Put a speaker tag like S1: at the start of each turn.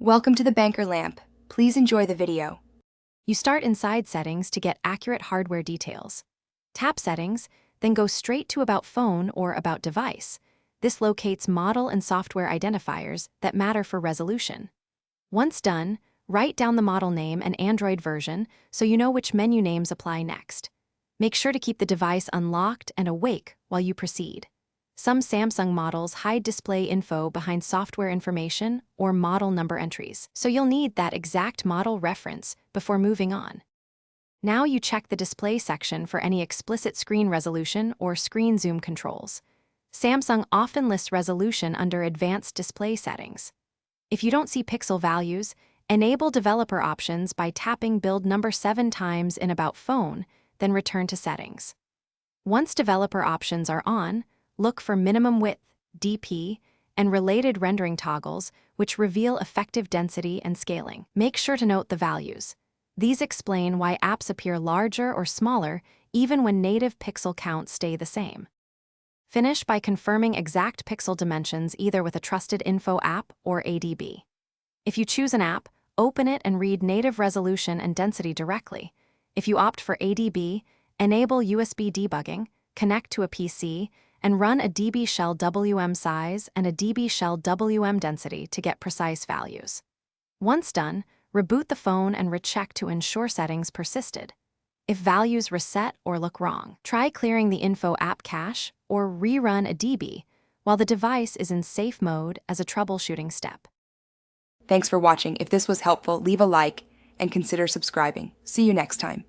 S1: Welcome to the Banker Lamp. Please enjoy the video.
S2: You start inside Settings to get accurate hardware details. Tap Settings, then go straight to About Phone or About Device. This locates model and software identifiers that matter for resolution. Once done, write down the model name and Android version so you know which menu names apply next. Make sure to keep the device unlocked and awake while you proceed. Some Samsung models hide display info behind software information or model number entries, so you'll need that exact model reference before moving on. Now you check the display section for any explicit screen resolution or screen zoom controls. Samsung often lists resolution under Advanced Display Settings. If you don't see pixel values, enable developer options by tapping build number 7 times in About Phone, then return to Settings. Once developer options are on, look for minimum width, DP, and related rendering toggles, which reveal effective density and scaling. Make sure to note the values. These explain why apps appear larger or smaller even when native pixel counts stay the same. Finish by confirming exact pixel dimensions either with a trusted info app or ADB. If you choose an app, open it and read native resolution and density directly. If you opt for ADB, enable USB debugging, connect to a PC, and run a db shell WM size and a db shell WM density to get precise values. Once done, reboot the phone and recheck to ensure settings persisted. If values reset or look wrong, try clearing the info app cache or rerun a db while the device is in safe mode as a troubleshooting step.
S1: Thanks for watching. If this was helpful, leave a like and consider subscribing. See you next time.